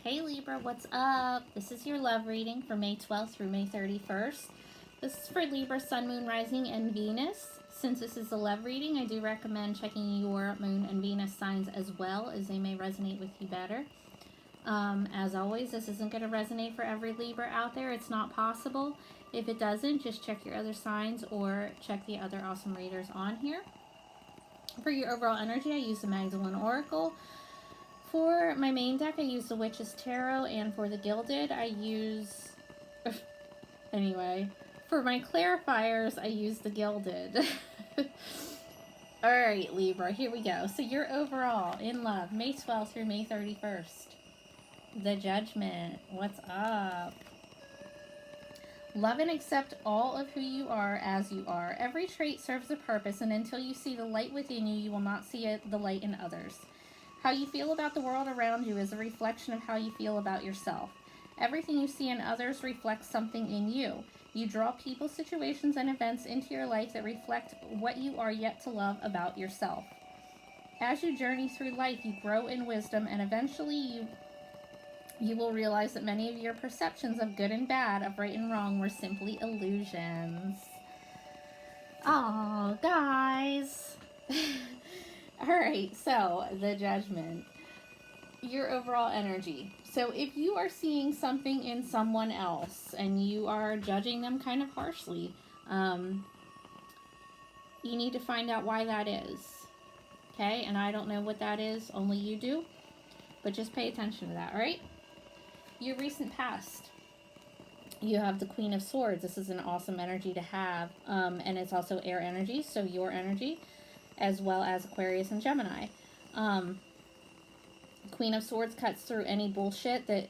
Hey Libra, what's up? This is your love reading for May 12th through May 31st. This is for Libra, Sun, Moon, Rising, and Venus. Since this is a love reading, I do recommend checking your Moon and Venus signs as well, as they may resonate with you better. As always, this isn't going to resonate for every Libra out there. It's not possible. If it doesn't, just check your other signs or check the other awesome readers on here. For your overall energy, I use the Magdalene Oracle. For my main deck, I use the Witch's Tarot, and for the Gilded, I use... anyway, for my clarifiers, I use the Gilded. Alright, Libra, here we go. So your overall in love, May 12th through May 31st. The Judgment. What's up? Love and accept all of who you are as you are. Every trait serves a purpose, and until you see the light within you, you will not see the light in others. How you feel about the world around you is a reflection of how you feel about yourself. Everything you see in others reflects something in you. You draw people, situations, and events into your life that reflect what you are yet to love about yourself. As you journey through life, you grow in wisdom, and eventually you will realize that many of your perceptions of good and bad, of right and wrong, were simply illusions. Oh, guys. Alright, so the Judgment. Your overall energy. So if you are seeing something in someone else and you are judging them kind of harshly, you need to find out why that is. Okay, and I don't know what that is, only you do. But just pay attention to that, alright? Your recent past. You have the Queen of Swords. This is an awesome energy to have. And it's also air energy, so your energy, as well as Aquarius and Gemini. Queen of Swords cuts through any bullshit that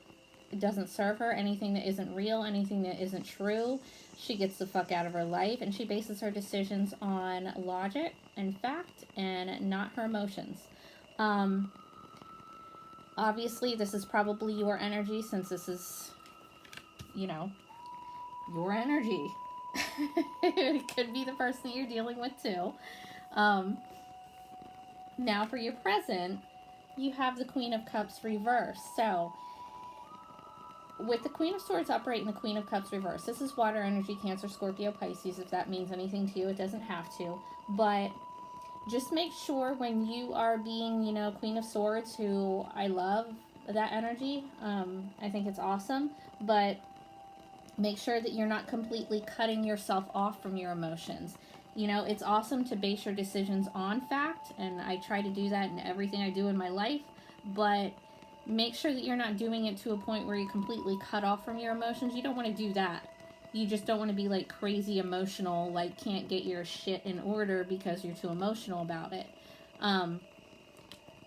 doesn't serve her, anything that isn't real, anything that isn't true. She gets the fuck out of her life, and she bases her decisions on logic and fact and not her emotions. Obviously, this is probably your energy, since this is, you know, your energy. It could be the person that you're dealing with, too. Now, for your present, you have the Queen of Cups reversed. So, with the Queen of Swords upright and the Queen of Cups reversed, this is water energy, Cancer, Scorpio, Pisces. If that means anything to you, it doesn't have to. But just make sure when you are being, Queen of Swords, who I love that energy. I think it's awesome. But make sure that you're not completely cutting yourself off from your emotions. It's awesome to base your decisions on fact, and I try to do that in everything I do in my life, but make sure that you're not doing it to a point where you completely cut off from your emotions. You don't want to do that. You just don't want to be like crazy emotional, like can't get your shit in order because you're too emotional about it.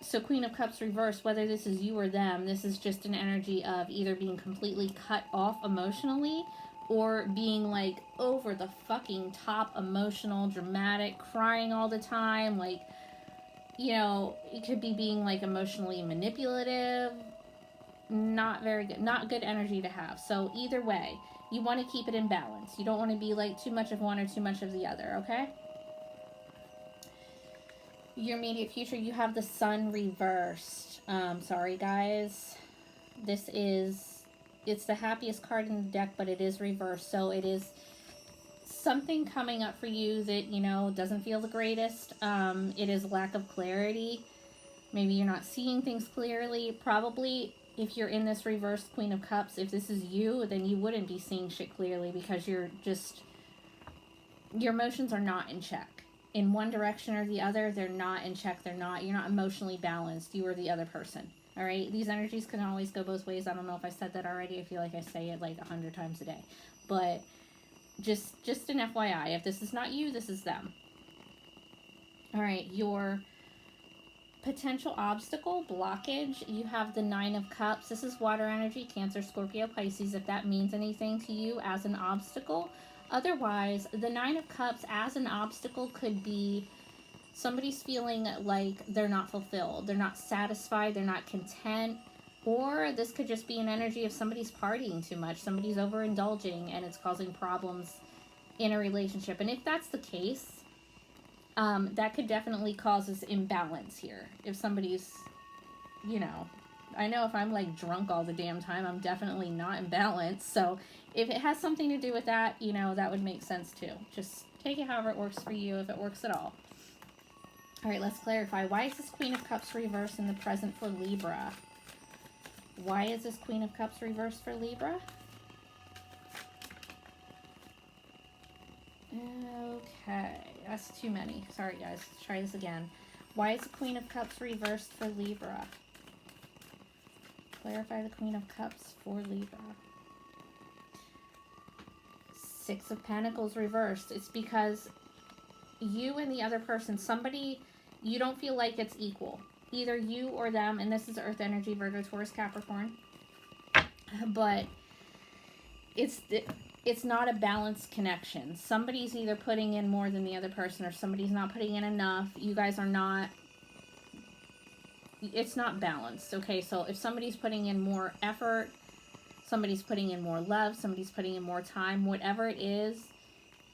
So Queen of Cups reversed, whether this is you or them, this is just an energy of either being completely cut off emotionally or being like over the fucking top emotional, dramatic, crying all the time. Like, it could be being like emotionally manipulative. Not very good. Not good energy to have. So either way, you want to keep it in balance. You don't want to be like too much of one or too much of the other, okay? Your immediate future, you have the Sun reversed. Sorry, guys. It's the happiest card in the deck, but it is reversed. So it is something coming up for you that, doesn't feel the greatest. It is lack of clarity. Maybe you're not seeing things clearly. Probably, if you're in this reversed Queen of Cups, if this is you, then you wouldn't be seeing shit clearly because your emotions are not in check. In one direction or the other, they're not in check. You're not emotionally balanced. You or the other person. All right, these energies can always go both ways. I don't know if I said that already. I feel like I say it like 100 times a day. But just an FYI, if this is not you, this is them. All right, your potential obstacle, blockage, you have the Nine of Cups. This is water energy, Cancer, Scorpio, Pisces, if that means anything to you as an obstacle. Otherwise, the Nine of Cups as an obstacle could be somebody's feeling like they're not fulfilled, they're not satisfied, they're not content, or this could just be an energy of somebody's partying too much, somebody's overindulging, and it's causing problems in a relationship. And if that's the case, that could definitely cause this imbalance here. If somebody's, I know if I'm like drunk all the damn time, I'm definitely not in balance. So if it has something to do with that, you know, that would make sense too. Just take it however it works for you, if it works at all. All right, let's clarify. Why is this Queen of Cups reversed in the present for Libra? Why is this Queen of Cups reversed for Libra? Okay, that's too many. Sorry, guys. Let's try this again. Why is the Queen of Cups reversed for Libra? Clarify the Queen of Cups for Libra. Six of Pentacles reversed. It's because you and the other person, somebody, you don't feel like it's equal. Either you or them, and this is Earth energy, Virgo, Taurus, Capricorn. But it's not a balanced connection. Somebody's either putting in more than the other person, or somebody's not putting in enough. You guys are not, it's not balanced. Okay, so if somebody's putting in more effort, somebody's putting in more love, somebody's putting in more time, whatever it is,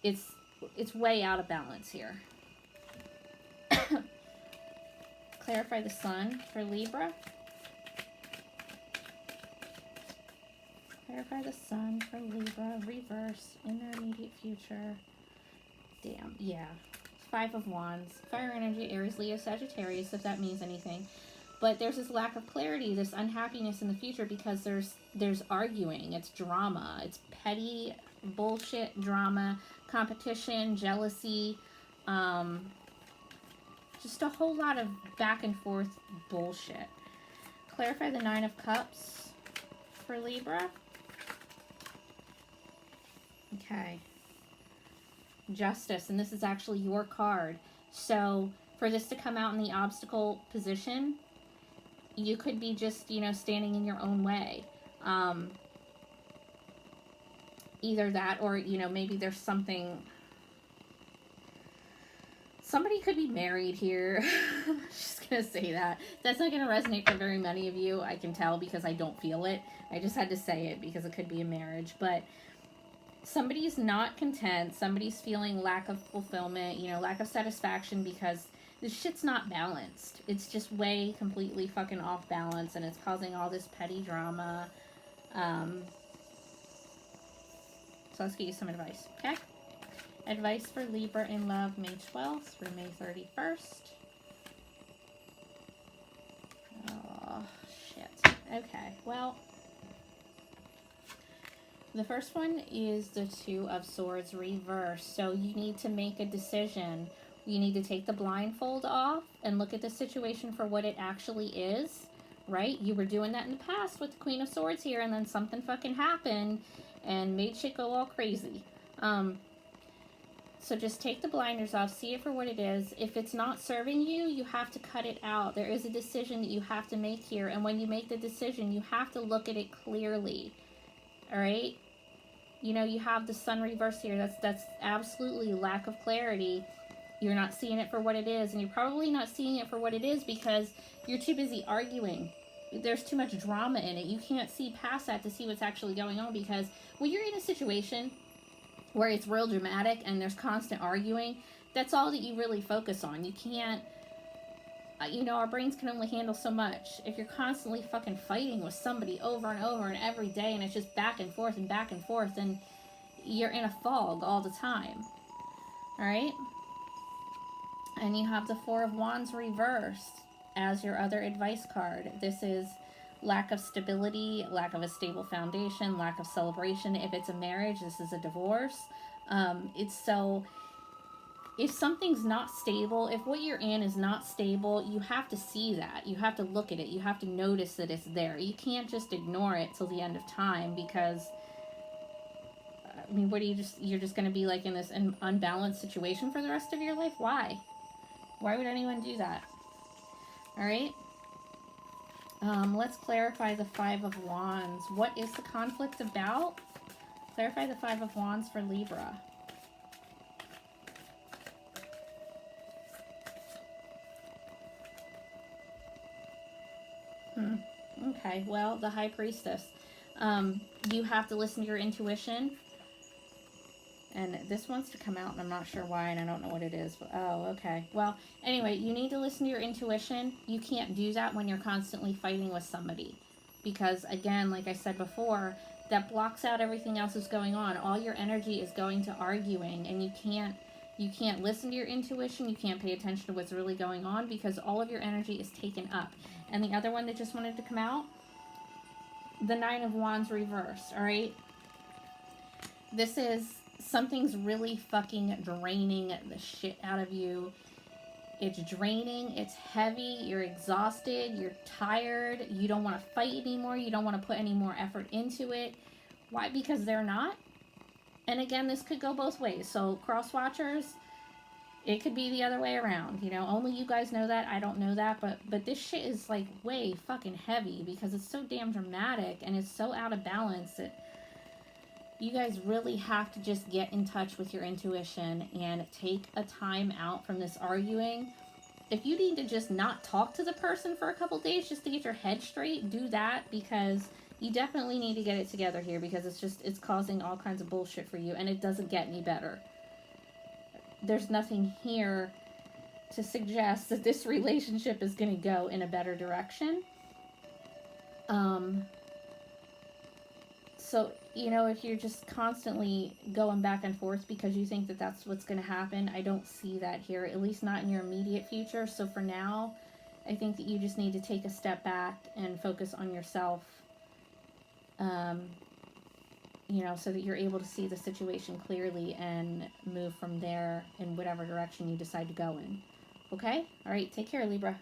it's way out of balance here. Clarify the Sun for Libra. Clarify the Sun for Libra. Reverse in their immediate future. Damn, yeah. Five of Wands. Fire energy, Aries, Leo, Sagittarius, if that means anything. But there's this lack of clarity, this unhappiness in the future because there's arguing. It's drama. It's petty bullshit drama, competition, jealousy, just a whole lot of back and forth bullshit. Clarify the Nine of Cups for Libra. Okay. Justice, and this is actually your card. So for this to come out in the obstacle position, you could be just, you know, standing in your own way. Either that or, you know, maybe there's something. Somebody could be married here. I'm just going to say that. That's not going to resonate for very many of you. I can tell because I don't feel it. I just had to say it because it could be a marriage. But somebody's not content. Somebody's feeling lack of fulfillment, you know, lack of satisfaction because this shit's not balanced. It's just way completely fucking off balance and it's causing all this petty drama. So let's get you some advice, okay? Advice for Libra in love, May 12th through May 31st. Oh, shit. Okay, well, the first one is the Two of Swords reversed. So you need to make a decision. You need to take the blindfold off and look at the situation for what it actually is, right? You were doing that in the past with the Queen of Swords here, and then something fucking happened and made shit go all crazy. So just take the blinders off, see it for what it is. If it's not serving you, you have to cut it out. There is a decision that you have to make here, and when you make the decision, you have to look at it clearly. All right? You know, you have the Sun reversed here. That's absolutely lack of clarity. You're not seeing it for what it is, and you're probably not seeing it for what it is because you're too busy arguing. There's too much drama in it. You can't see past that to see what's actually going on because when you're in a situation where it's real dramatic and there's constant arguing, that's all that you really focus on. You can't, you know, our brains can only handle so much. If you're constantly fucking fighting with somebody over and over and every day and it's just back and forth, then you're in a fog all the time. All right? And you have the Four of Wands reversed as your other advice card. This is lack of stability, lack of a stable foundation, lack of celebration. If it's a marriage, this is a divorce. If something's not stable, if what you're in is not stable, you have to see that. You have to look at it. You have to notice that it's there. You can't just ignore it till the end of time because, I mean, you're just going to be like in this unbalanced situation for the rest of your life? Why? Why would anyone do that? All right? Let's clarify the Five of Wands. What is the conflict about? Clarify the Five of Wands for Libra. Okay, well, the High Priestess. You have to listen to your intuition. And this wants to come out, and I'm not sure why, and I don't know what it is. But, oh, okay. Well, anyway, you need to listen to your intuition. You can't do that when you're constantly fighting with somebody. Because, again, like I said before, that blocks out everything else that's going on. All your energy is going to arguing, and you can't listen to your intuition. You can't pay attention to what's really going on because all of your energy is taken up. And the other one that just wanted to come out, the Nine of Wands reversed, all right? This is something's really fucking draining the shit out of you. It's draining, it's heavy, you're exhausted, you're tired, you don't want to fight anymore, you don't want to put any more effort into it. Why? Because they're not. And again, this could go both ways. So cross watchers, it could be the other way around. You know, only you guys know that. I don't know that. But this shit is like way fucking heavy because it's so damn dramatic and it's so out of balance that you guys really have to just get in touch with your intuition and take a time out from this arguing. If you need to just not talk to the person for a couple days just to get your head straight, do that, because you definitely need to get it together here, because it's causing all kinds of bullshit for you and it doesn't get any better. There's nothing here to suggest that this relationship is going to go in a better direction. So, you know, if you're just constantly going back and forth because you think that that's what's going to happen, I don't see that here, at least not in your immediate future. So for now, I think that you just need to take a step back and focus on yourself, you know, so that you're able to see the situation clearly and move from there in whatever direction you decide to go in. Okay? All right, take care, Libra.